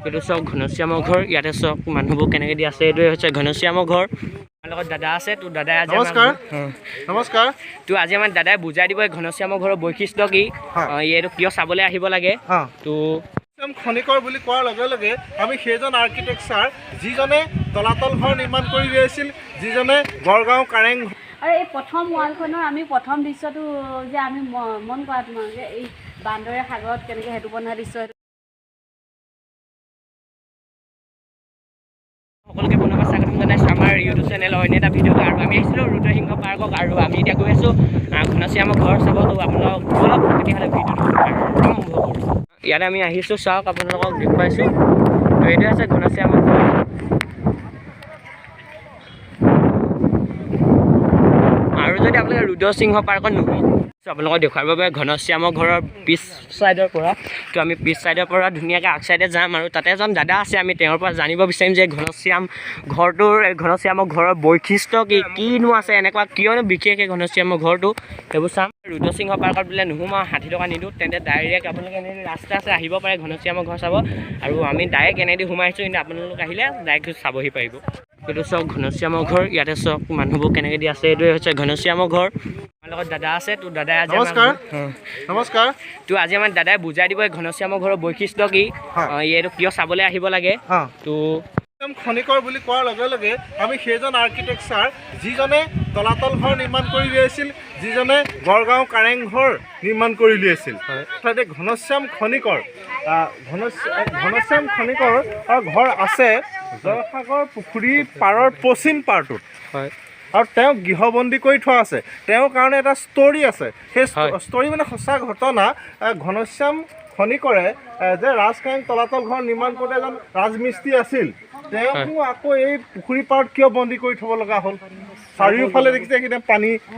এইটো চাওক ঘনশ্যামৰ ঘৰ। ইয়াতে চাওক মানুহবোৰ কেনেকৈ দি আছে। এইটোৱে হৈছে ঘনশ্যামৰ ঘৰ। আমাৰ লগত দাদা আছে। তোৰ দাদাই আজি নমস্কাৰ। তো আজি আমাৰ দাদাই বুজাই দিব এই ঘনশ্যামৰ ঘৰৰ বৈশিষ্ট্য কি, এইটো কিয় চাবলৈ আহিব লাগে। তো খনিকৰ বুলি কোৱাৰ লগে লগে আমি সেইজন আৰ্কিটেক্সাৰ যিজনে তলাতল ঘৰ নিৰ্মাণ কৰি উলিয়াইছিল, যিজনে গড়গাঁও কাৰেং। আৰু এই প্ৰথম ৱালখনৰ আমি প্ৰথম দৃশ্যটো যে আমি মন কৰা তোমালোকে এই বান্দৰে সাগৰত কেনেকৈ সেইটো বনোৱা দৃশ্য, সকলোকে পুনৰবাৰ স্বাগতম জনাইছোঁ আমাৰ ইউটিউব চেনেল অন্য এটা ভিডিঅ'ত। আৰু আমি আহিছিলোঁ ৰুদ্ৰসিংহ পাৰ্কক, আৰু আমি এতিয়া গৈ আছোঁ ঘনশ্যামৰ ঘৰ চাব। তো আপোনালোকক অলপ তেতিয়াহ'লে ভিডিঅ'টো আৰম্ভ কৰোঁ। ইয়াতে আমি আহিছোঁ, চাওক আপোনালোকক দেখুৱাইছোঁ। তো এইটো আছে ঘনশ্যামৰ ঘৰ। আৰু যদি আপোনালোকে ৰুদ্ৰসিংহ পাৰ্কত নহয়, আপোনালোকক দেখুৱাবৰ বাবে ঘনশ্যামৰ ঘৰৰ পিছ ছাইডৰ পৰা, তো আমি পিছ ছাইডৰ পৰা ধুনীয়াকৈ আগ ছাইডে যাম। আৰু তাতে এজন দাদা আছে, আমি তেওঁৰ পৰা জানিব বিচাৰিম যে ঘনশ্যামৰ ঘৰৰ বৈশিষ্ট্য কি, কিনো আছে এনেকুৱা, কিয়নো বিশেষ এই ঘনশ্যামৰ ঘৰটো, সেইবোৰ চাম। ৰুদ্ৰসিংহ পাৰ্কত বোলে নোসোমাওঁ, 60 টকা নিদিওঁ, তেন্তে ডাইৰেক্ট আপোনালোকে এনেকৈ ৰাস্তা আছে আহিব পাৰে ঘনশ্যামৰ ঘৰ চাব। আৰু আমি ডাইৰেক্ট এনেদি সোমাইছোঁ, কিন্তু আপোনালোক আহিলে ডাইৰেক্ট চাবহি পাৰিব। এইটো চাওক ঘনশ্যামৰ ঘৰ। ইয়াতে চাওক মানুহবোৰ কেনেকৈ দি আছে। এইটোৱে হৈছে ঘনশ্যামৰ ঘৰ। আমাৰ লগত দাদা আছে। তোৰ দাদাই আজি নমস্কাৰ। তো আজি আমাৰ দাদাই বুজাই দিব এই ঘনশ্যামৰ ঘৰৰ বৈশিষ্ট্য কি, এইটো কিয় চাবলৈ আহিব লাগে। তো খনিকৰ বুলি কোৱাৰ লগে লগে আমি সেইজন আৰ্কিটেক্সাৰ যিজনে তলাতল ঘৰ নিৰ্মাণ কৰি উলিয়াইছিল, যিজনে গড়গাঁও কাৰেং ঘৰ নিৰ্মাণ কৰি উলিয়াইছিল। তাতে ঘনশ্যাম খনিকৰ ঘৰ আছে জয়সাগৰ পুখুৰী পাৰৰ পশ্চিম পাৰটোত। আৰু তেওঁক গৃহবন্দী কৰি থোৱা আছে। তেওঁৰ কাৰণে এটা ষ্টৰি আছে। সেই ষ্টৰি মানে সঁচা ঘটনা। ঘনশ্যাম খনিকৰে যে ৰাজকাৰেং তলাতল ঘৰ নিৰ্মাণ কৰোঁতে এজন ৰাজমিস্ত্ৰী আছিল, তেওঁকো আকৌ এই পুখুৰী পাৰত কিয় বন্দী কৰি থ'ব লগা হ'ল? চাৰিওফালে দেখিছে সেইখিনি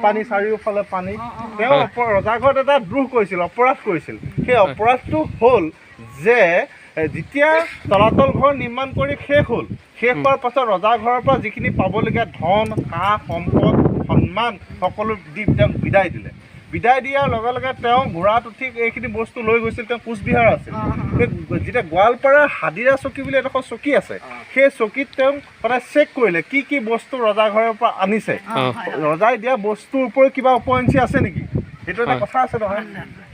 পানী চাৰিওফালে পানী। তেওঁ ৰজাঘৰত এটা দ্ৰোহ কৰিছিল, অপৰাধ কৰিছিল। সেই অপৰাধটো হ'ল যে যেতিয়া তলাতল ঘৰ নিৰ্মাণ কৰি শেষ হোৱাৰ পাছত ৰজাঘৰৰ পৰা যিখিনি পাবলগীয়া ধন, সা সম্পদ, সন্মান সকলো দি তেওঁক বিদায় দিলে। বিদায় দিয়াৰ লগে লগে তেওঁ ঘোঁৰাত উঠি এইখিনি বস্তু লৈ গৈছিল। তেওঁ কোচবিহাৰ আছিল। সেই যেতিয়া গোৱালপাৰাৰ হাদিৰা চকী বুলি এডোখৰ চকী আছে, সেই চকীত তেওঁ সদায় চেক কৰিলে কি কি বস্তু ৰজাঘৰৰ পৰা আনিছে। ৰজাই দিয়া বস্তুৰ ওপৰত কিবা উপৰঞ্চি আছে নেকি, সেইটো এটা কথা আছে নহয়।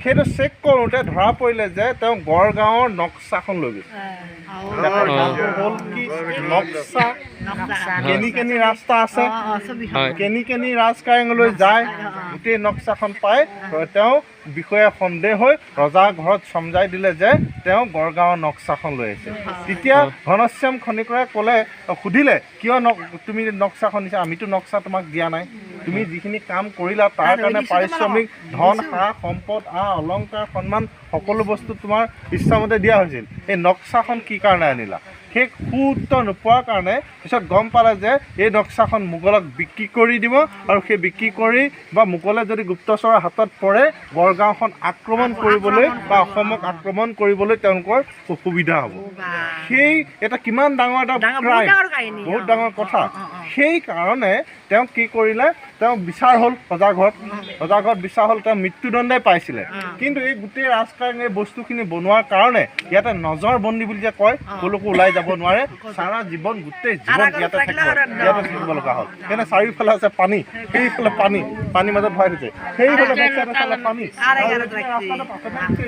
সেইটো চেক কৰোঁতে ধৰা পৰিলে যে তেওঁ গড়গাঁৱৰ নক্সাখন লৈ গৈছে। হ'ল কি নক্সা, কেনি ৰাস্তা আছে, কেনি ৰাজকাৰেঙলৈ যায়, গোটেই নক্সাখন পাই তেওঁ বিষয়ে সন্দেহ হৈ ৰজাৰ ঘৰত চমজাই দিলে যে তেওঁ গড়গাঁৱৰ নক্সাখন লৈ আহিছে। তেতিয়া ঘনশ্যাম খনিকৰে সুধিলে কিয় তুমি নক্সাখন দিছা? আমিতো নক্সা তোমাক দিয়া নাই। তুমি যিখিনি কাম কৰিলা তাৰ কাৰণে পাৰিশ্ৰমিক ধন, সা সম্পদ, অলংকাৰ, সন্মান সকলো বস্তু তোমাৰ ইচ্ছামতে দিয়া হৈছিল। এই নক্সাখন কি কাৰণে আনিলা? সেই উত্তৰ নোপোৱাৰ কাৰণে পিছত গম পালে যে এই নক্সাখন মোগলক বিক্ৰী কৰি দিব, আৰু সেই বিক্ৰী কৰি বা মোগলে যদি গুপ্তচৰৰ হাতত পৰে গড়গাঁওখন আক্ৰমণ কৰিবলৈ বা অসমক আক্ৰমণ কৰিবলৈ তেওঁলোকৰ সুবিধা হ'ব। সেই এটা কিমান ডাঙৰ এটা ক্ৰাইম, বহুত ডাঙৰ কথা। সেই কাৰণে তেওঁ কি কৰিলে, তেওঁ বিচাৰ হ'ল ৰজাঘৰত বিচাৰ হ'ল। তেওঁ মৃত্যুদণ্ডই পাইছিলে। কিন্তু এই গোটেই ৰাজকাৰেং এই বস্তুখিনি বনোৱাৰ কাৰণে ইয়াতে নজৰবন্দী বুলি যে কয়, কলৈকো ওলাই যাব নোৱাৰে। সাৰা জীৱন গোটেই জীৱন ইয়াতে থাকিব লগা হ'ল। সেইকাৰণে চাৰিওফালে আছে পানী, সেইফালে পানী মাজত ভৰাই থৈছে, সেইফালে পানী।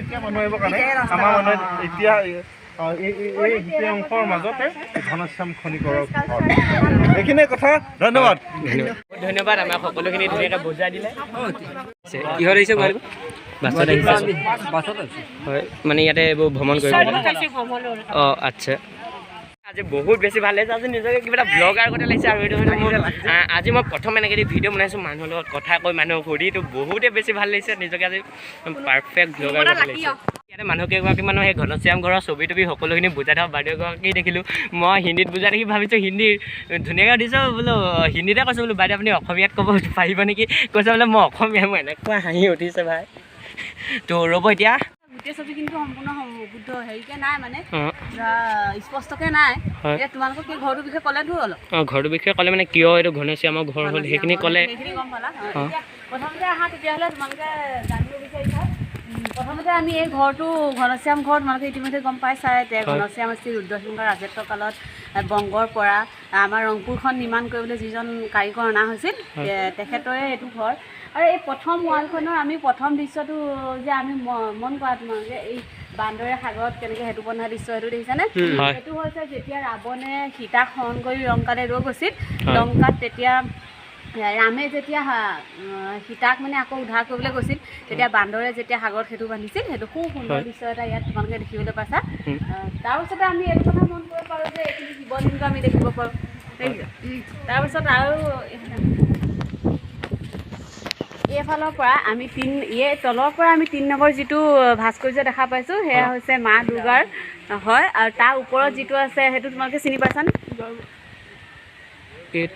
এতিয়া মানুহ আহিবৰ কাৰণে আমাৰ মানুহে এতিয়া এই গোটেই অংশৰ মাজতে ঘনশ্যাম খনিকৰৰ ঘৰ। এইখিনিয়ে কথা। ধন্যবাদ। আমাক সকলোখিনি ধুনীয়াকৈ বুজাই দিলে। কিহত আহিছে? বাছত আহিছে। হয়, মানে ইয়াতে এইবোৰ ভ্ৰমণ কৰিব। আচ্ছা। আজি বহুত বেছি ভাল লাগিছে। আজি নিজকে কিবা এটা ব্লগাৰ কথা লাগিছে। আৰু এইটো মোৰ আজি মই প্ৰথম এনেকৈ ভিডিঅ' বনাইছোঁ, মানুহৰ লগত কথা কৈ মানুহক সুধিটো বহুতে বেছি ভাল লাগিছে। নিজকে আজি পাৰফেক্ট ব্লগাৰ কথা লাগিছে। ইয়াতে মানুহ কেইগৰাকী মানুহ সেই ঘনশ্যাম ঘৰৰ ছবি সকলোখিনি বুজাই থকা বাইদেউগৰাকী দেখিলোঁ। মই হিন্দীত বুজাই দেখি ভাবিছোঁ হিন্দীৰ ধুনীয়াকৈ দিছোঁ বোলো, হিন্দীতে কৈছোঁ বোলো বাইদেউ আপুনি অসমীয়াত ক'ব পাৰিব নেকি? কৈছে বোলে মই অসমীয়া। মই এনেকুৱা হাঁহি উঠিছে ভাই। তো ৰ'ব এতিয়া গোটেই ছবি কিন্তু সম্পূৰ্ণ শুদ্ধ হেৰিকে নাই, মানে স্পষ্টকে নাই। তোমালোকক এই ঘৰটোৰ বিষয়ে ক'লেতো অলপ ঘৰটোৰ বিষয়ে ক'লে মানে কিয় এইটো ঘনশ্যামৰ ঘৰ হ'ল সেইখিনি ক'লে। সেইখিনি গম পালা। প্ৰথমতে আহা তেতিয়াহ'লে তোমালোকে জানিব বিচাৰিছা প্ৰথমতে আমি এই ঘৰটো ঘনশ্যাম ঘৰ তোমালোকে ইতিমধ্যে গম পাইছাই ঘনশ্যাম আছিল ৰুদ্ৰসিংহৰ ৰাজত্ব কালত বংগৰ পৰা আমাৰ ৰংপুৰখন নিৰ্মাণ কৰিবলৈ যিজন কাৰিকৰ অনা হৈছিল তেখেতৰে এইটো ঘৰ আৰু এই প্ৰথম ৱালখনৰ আমি প্ৰথম দৃশ্যটো যে আমি মন কৰা তোমালোকে এই বান্দৰে সাগৰত কেনেকৈ সেইটো বন্ধা দৃশ্য সেইটো দেখিছানে সেইটো হৈছে যেতিয়া ৰাৱণে সীতাক হৰণ কৰি লংকালৈ লৈ গৈছিল লংকাত তেতিয়া ৰামে যেতিয়া সীতাক মানে আকৌ উদ্ধাৰ কৰিবলৈ গৈছিল তেতিয়া বান্দৰে যেতিয়া সাগৰত সেইটো বান্ধিছিল সেইটো খুব সুন্দৰ দৃশ্য এটা ইয়াত তোমালোকে দেখিবলৈ পাইছা তাৰপিছতে আমি এইটো কথা মন কৰিব পাৰোঁ যে এইখিনি শিৱলিংগ আমি দেখিব পাৰোঁ তাৰপিছত আৰু এইফালৰ পৰা আমি তলৰ পৰা আমি 3 নম্বৰ যিটো ভাস্কৰ্য দেখা পাইছোঁ সেয়া হৈছে মা দুৰ্গাৰ হয় আৰু তাৰ ওপৰত যিটো আছে সেইটো তোমালোকে চিনি পাইছানে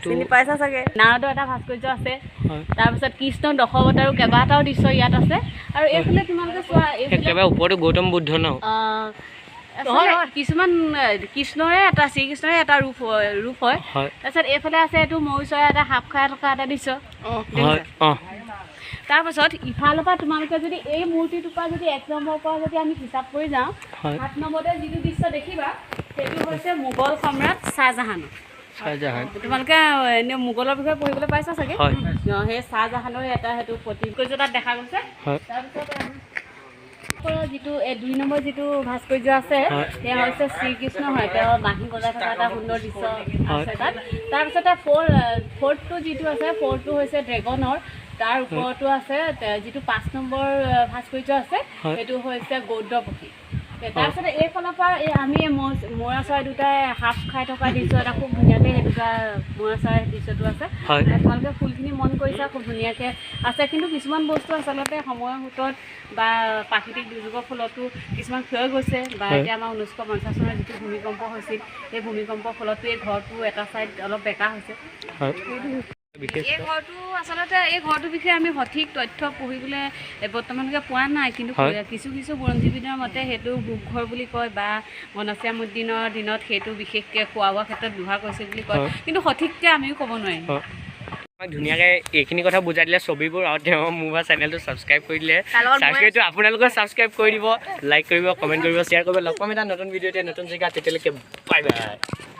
চিনি পাইছা চাগে নাৰদৰ এটা ভাস্কৰ্য আছে তাৰপিছত কৃষ্ণ দশৱতাৰো কেইবাটাও দৃশ্য ইয়াত আছে আৰু এইফালে তোমালোকে চোৱা একেবাৰে ওপৰতো গৌতম বুদ্ধ ন কিছুমান কৃষ্ণৰে এটা শ্ৰীকৃষ্ণৰে এটা ৰূপ হয় তাৰপিছত এইফালে আছে এইটো ময়ূৰ চৰাই এটা সাপ খাই থকা এটা দৃশ্য তাৰপাছত ইফালৰ পৰা তোমালোকে যদি এই মূৰ্তিটোৰ পৰা যদি 1 নম্বৰৰ পৰা যদি আমি হিচাপ কৰি যাওঁ 7 নম্বৰতে যিটো দৃশ্য দেখিবা সেইটো হৈছে মোগল সম্ৰাট শ্বাহজাহানৰ তোমালোকে এনে মোগলৰ বিষয়ে পঢ়িবলৈ পাইছা চাগে সেই শ্বাহজাহানৰ এটা সেইটো প্ৰতিকৰ্য তাত দেখা গৈছে তাৰপিছত যিটো 2 নম্বৰ যিটো ভাস্কৰ্য আছে সেয়া হৈছে শ্ৰীকৃষ্ণ হয় তেওঁ বাঁহী বজাই থকা এটা সুন্দৰ দৃশ্য আছে তাত তাৰপিছতে ফ'ৰ্থটো যিটো আছে ফ'ৰ্থটো হৈছে ড্ৰেগনৰ তাৰ ওপৰতো আছে যিটো 5 নম্বৰ ভাস্কৰ্য আছে সেইটো হৈছে গৌড পক্ষী তাৰপিছতে এইফালৰ পৰা আমি মৌৰা চৰাই দুটাই সাপ খাই থকা দৃশ্য এটা খুব ধুনীয়াকৈ সেই দুটা মৌৰা চৰাই দৃশ্যটো আছে তোমালোকে ফুলখিনি মন কৰিছা খুব ধুনীয়াকৈ আছে কিন্তু কিছুমান বস্তু আচলতে সময়ৰ সোঁতত বা প্ৰাকৃতিক দুৰ্যোগৰ ফলতো কিছুমান ক্ষয় গৈছে বা এতিয়া আমাৰ 1950 চনৰ যিটো ভূমিকম্প হৈছিল সেই ভূমিকম্পৰ ফলতো এই ঘৰটো এটা ছাইড অলপ বেকা হৈছে এই ঘৰটো আচলতে এই ঘৰটোৰ বিষয়ে আমি সঠিক তথ্য পঢ়িবলৈ বৰ্তমানলৈকে পোৱা নাই কিন্তু কিছু বুৰঞ্জীবিদৰ মতে সেইটো ভোগঘৰ বুলি কয় বা ঘনশ্যাম উদ্দিনৰ দিনত সেইটো বিশেষকৈ খোৱা বোৱাৰ ক্ষেত্ৰত ব্যৱহাৰ কৰিছিল বুলি কয় কিন্তু সঠিককৈ আমিও ক'ব নোৱাৰিম আমাক ধুনীয়াকৈ এইখিনি কথা বুজাই দিলে ছবিবোৰ আৰু তেওঁ মোৰ চেনেলটো ছাবস্ক্ৰাইব কৰি দিলে ছাবস্ক্ৰাইবটো আপোনালোকে ছাবস্ক্ৰাইব কৰি দিব লাইক কৰিব কমেণ্ট কৰিব শ্বেয়াৰ কৰিব লগ পাম এটা নতুন ভিডিঅ'তে নতুন জেগাত তেতিয়ালৈকে বাই বাই